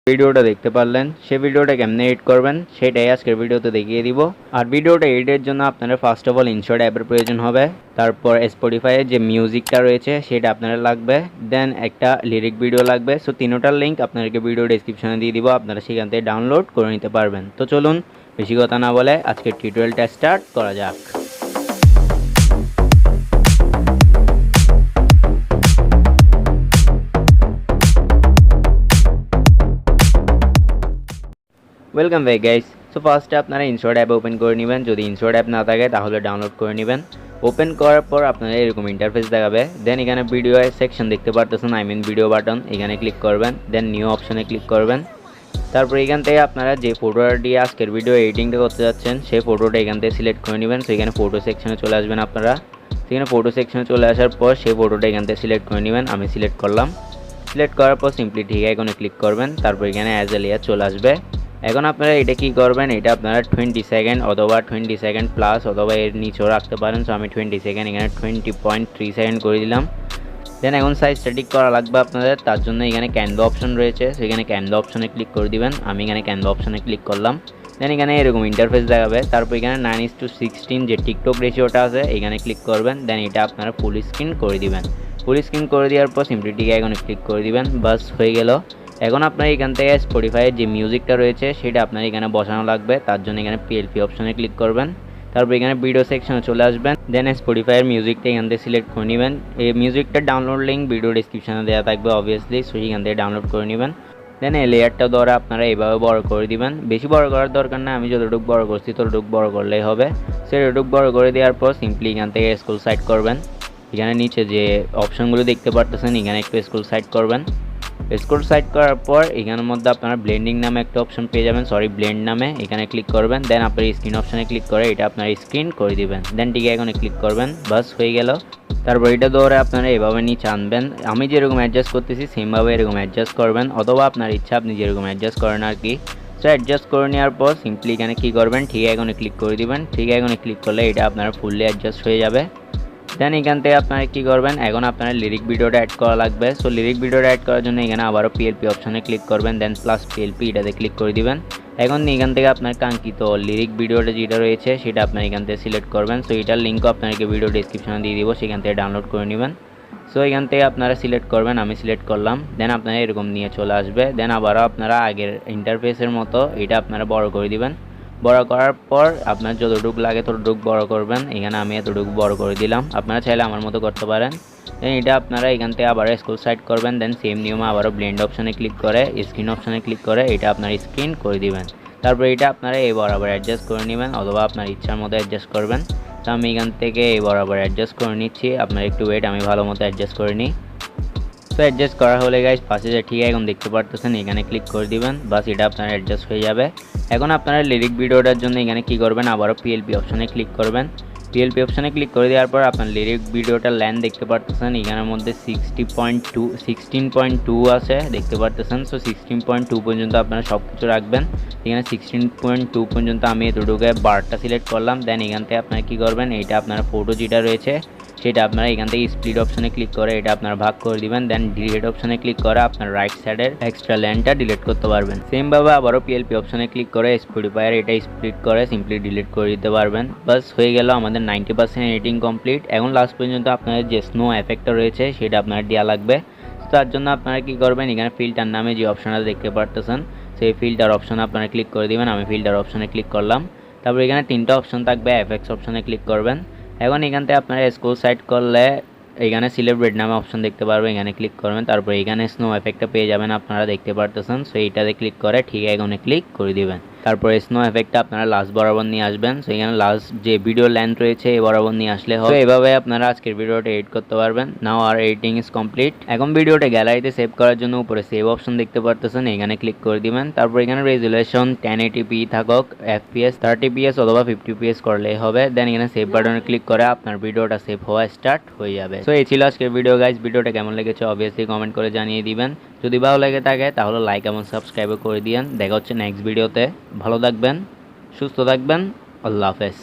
ভিডিওটা দেখতে পারলেন, সেই ভিডিওটা কেমনে এডিট করবেন সেটাই আজকের ভিডিওতে দেখিয়ে দিব। আর ভিডিওটা এডিটের জন্য আপনারা ফার্স্ট অফ অল ইনশর্ট অ্যাপের প্রয়োজন হবে, তারপর স্পটিফাইয়ের যে মিউজিকটা রয়েছে সেটা আপনারা লাগবে, দেন একটা লিরিক ভিডিও লাগবে। সো তিনোটার লিঙ্ক আপনাদেরকে ভিডিও ডেসক্রিপশনে দিয়ে দিব, আপনারা সেখান থেকে ডাউনলোড করে নিতে পারবেন। তো চলুন বেশি কথা না বলে আজকের টিউটোরিয়ালটা স্টার্ট করা যাক। Welcome back guys. সো ফার্স্টে আপনারা ইনশর্ট অ্যাপ ওপেন করে নেবেন, যদি ইনশর্ট অ্যাপ না থাকে তাহলে ডাউনলোড করে নেবেন। ওপেন করার পর আপনারা এরকম ইন্টারফেস দেখাবে, দেন এখানে ভিডিও সেকশন দেখতে পারতেছেন, ভিডিও বাটন, এখানে ক্লিক করবেন, দেন নিউ অপশনে ক্লিক করবেন। তারপর এখান থেকে আপনারা যে ফটোটা দিয়ে আজকের ভিডিও এডিটিংটা করতে যাচ্ছেন সেই ফটোটা এখান থেকে সিলেক্ট করে নেবেন। সো এখানে ফটো সেকশনে চলে আসবেন আপনারা, সেখানে ফটো সেকশনে চলে আসার পর সেই ফটোটা এখান থেকে সিলেক্ট করে নেবেন। আমি সিলেক্ট করলাম, সিলেক্ট করার পর সিম্পলি ঠিক আইকনে ক্লিক করবেন, তারপর এখানে অ্যাজ এ লেয়ার চলে আসবে। এখন আপনারা এটা কি করবেন, এটা আপনারা 20 সেকেন্ড অথবা 20 সেকেন্ড প্লাস অথবা এর নিচেও রাখতে পারেন। সো আমি 20 সেকেন্ড এখানে 20.3 সেকেন্ড করে দিলাম। দেন এখন সাইজটা ঠিক করা লাগবে আপনাদের, তার জন্য এখানে ক্যানভা অপশন রয়েছে, সো এখানে ক্যানভা অপশনে ক্লিক করে দিবেন। আমি এখানে ক্যানভা অপশনে ক্লিক করলাম, দেন এখানে এরকম ইন্টারফেস দেখাবে। তারপর এখানে 9:16 যে টিকটক রেশিওটা আছে এখানে ক্লিক করবেন, দেন এটা আপনারা ফুল স্ক্রিন করে দিবেন। ফুল স্ক্রিন করে দেওয়ার পর সিম্পলি ঠিক এখানে ক্লিক করে দিবেন, বাস হয়ে গেল। এখন আপনার এখান থেকে স্পটিফাইয়ের যে মিউজিকটা রয়েছে সেটা আপনার এখানে বসানো লাগবে, তার জন্য এখানে পিএলপি অপশনে ক্লিক করবেন। তারপর এখানে ভিডিও সেকশনে চলে আসবেন, দেন স্পটিফাইয়ের মিউজিকটা এখান থেকে সিলেক্ট করে নেবেন। এই মিউজিকটার ডাউনলোড লিঙ্ক ভিডিও ডিসক্রিপশনে দেওয়া থাকবে অবভিয়াসলি, সো এখান থেকে ডাউনলোড করে নেবেন। দেন এই লেয়ারটা দ্বারা আপনারা এইভাবে বড় করে দিবেন, বেশি বড় করার দরকার না, আমি যতটুকু বড় করছি ততটুকু বড় করলেই হবে। সেটুকু বড় করে দেওয়ার পর সিম্পলি এখান থেকে স্ক্রল সাইড করবেন, এখানে নিচে যে অপশনগুলো দেখতে পারতেছেন এখানে একটু স্ক্রল সাইড করবেন। স্ক্রল সাইড করার পর এখানের মধ্যে আপনারা ব্লেন্ডিং নামে একটা অপশন পেয়ে যাবেন, ব্লেন্ড নামে, এখানে ক্লিক করবেন। দেন আপনার স্ক্রিন অপশনে ক্লিক করে এটা আপনার স্ক্রিন করে দিবেন, দেন ঠিক এখানে ক্লিক করবেন, বাস হয়ে গেল। তারপর এটা ধরে আপনারা এভাবে নিচে আনবেন, আমি যেরকম অ্যাডজাস্ট করতেছি সেমভাবে এরকম অ্যাডজাস্ট করবেন, অথবা আপনার ইচ্ছা আপনি যেরকম অ্যাডজাস্ট করেন আর কি। সো অ্যাডজাস্ট করে নেওয়ার পর সিম্পলি এখানে কী করবেন, ঠিক এখানে ক্লিক করে দিবেন। ঠিক এখানে ক্লিক করলে এটা আপনার ফুললি অ্যাডজাস্ট হয়ে যাবে। দেন এখান থেকে আপনারা কী করবেন, এখন আপনার লিরিক ভিডিওটা অ্যাড করা লাগবে। সো লিরিক ভিডিওটা অ্যাড করার জন্য এখানে আবারও পিএলপি অপশনে ক্লিক করবেন, দেন প্লাস পিএলপি এটাতে ক্লিক করে দিবেন। এখন এখান থেকে আপনার কাঙ্ক্ষিত লিরিক ভিডিওটা যেটা রয়েছে সেটা আপনার এখান থেকে সিলেক্ট করবেন। সো এটার লিঙ্কও আপনাকে ভিডিও ডিসক্রিপশনে দিয়ে দিব, সেখান থেকে ডাউনলোড করে নেবেন। সো এখান থেকে আপনারা সিলেক্ট করবেন, আমি সিলেক্ট করলাম, দেন আপনারা এরকম নিয়ে চলে আসবে। দেন আবারও আপনারা আগের ইন্টারফেসের মতো এটা আপনারা বড় করে দিবেন। বড় করার পর আপনার যতটুকু লাগে ততটুকু বড় করবেন, এখানে আমি এতটুকু বড় করে দিলাম, আপনারা চাইলে আমার মতো করতে পারেন। দেন এটা আপনারা এখান থেকে আবার স্ক্রল সাইড করবেন, দেন সেম নিয়মে আবারও ব্লেন্ড অপশনে ক্লিক করে স্ক্রিন অপশনে ক্লিক করে এটা আপনার স্ক্রিন করে দিবেন। তারপর এটা আপনারা এই বরাবর অ্যাডজাস্ট করে নেবেন, অথবা আপনার ইচ্ছার মতো অ্যাডজাস্ট করবেন। তো আমি এখান থেকে এই বরাবর অ্যাডজাস্ট করে নিচ্ছি, আপনার একটু ওয়েট, আমি ভালো মতো অ্যাডজাস্ট করে নিই। তো অ্যাডজাস্ট করা হলে গাইস পাশে যে ঠিক এখন দেখতে পারতেছেন এখানে ক্লিক করে দিবেন, বাস এটা আপনার অ্যাডজাস্ট হয়ে যাবে। এখন আপনারা লিরিক ভিডিওটার জন্য এখানে কী করবেন, আবারও পিএলপি অপশনে ক্লিক করবেন। পিএলপি অপশনে ক্লিক করে দেওয়ার পর আপনার লিরিক ভিডিওটার লেন্থ দেখতে পারতেছেন, এখানের মধ্যে 16.2 আছে দেখতে পারতেছেন। সো 16.2 পর্যন্ত আপনারা সব কিছু রাখবেন। এখানে 16.2 পর্যন্ত আমি এতটুকু বারটা সিলেক্ট করলাম। দেন এখান থেকে আপনারা কী করবেন, এইটা আপনার ফটো যেটা রয়েছে সেটা আপনারা এখান থেকে স্প্লিট অপশনে ক্লিক করে এটা আপনারা ভাগ করে দিবেন। দেন ডিলিট অপশনে ক্লিক করে আপনার রাইট সাইডের এক্সট্রা ল্যান্ডটা ডিলিট করতে পারবেন। সেমভাবে আবারও পিএলপি অপশনে ক্লিক করে স্পটিফায়ার এটা স্প্লিট করে সিম্পলি ডিলিট করে দিতে পারবেন। বাস হয়ে গেল আমাদের 90% এডিটিং কমপ্লিট। এখন লাস্ট পর্যন্ত আপনাদের যে স্নো এফেক্টটা রয়েছে সেটা আপনার দেওয়া লাগবে। তার জন্য আপনারা কী করবেন, এখানে ফিল্টার নামে যে অপশনটা দেখতে পারতেছেন সেই ফিল্টার অপশনে আপনারা ক্লিক করে দিবেন, আমি ফিল্টার অপশনে ক্লিক করলাম। তারপর এখানে তিনটা অপশন থাকবে, এফএক্স অপশনে ক্লিক করবেন। এখন এখান থেকে আপনারা স্ক্রল সাইড করলে এখানে সিলেব্রেট নামে অপশন দেখতে পারবেন, এখানে ক্লিক করবেন। তারপর এখানে স্নো এফেক্টটা পেয়ে যাবেন, আপনারা দেখতে পারতেছেন। সো এইটাতে ক্লিক করে ঠিক এখানে ক্লিক করে দিবেন। তারপর স্নো এফেক্টটা আপনারা লাস্ট বরাবর নিয়ে আসবেন। সো এখানে লাস্ট যে ভিডিও লেন্থ রয়েছে এই বরাবর নিয়ে আসলে হবে। এভাবে আপনারা আজকের ভিডিওটা এডিট করতে পারবেন। নাও আর এডিটিং ইজ কমপ্লিট। এখন ভিডিওটা গ্যালারিতে সেভ করার জন্য উপরে সেভ অপশন দেখতে পারতেছেন, এখানে ক্লিক করে দিবেন। তারপর এখানে রেজুলেশন 1080p থাকুক, FPS 30ps অথবা 50ps করলেই হবে। দেন এখানে সেভ বাটনে ক্লিক করে আপনার ভিডিওটা সেভ হওয়া স্টার্ট হয়ে যাবে। সো এই ছিল আজকের ভিডিও গাইজ। ভিডিওটা কেমন লেগেছে অবভিয়াসলি কমেন্ট করে জানিয়ে দিবেন। যদি ভালো লেগে থাকে তাহলে লাইক এবং সাবস্ক্রাইব করে দিয়েন। দেখা হচ্ছে নেক্সট ভিডিওতে। ভালো থাকবেন, সুস্থ থাকবেন, আল্লাহ হাফেজ।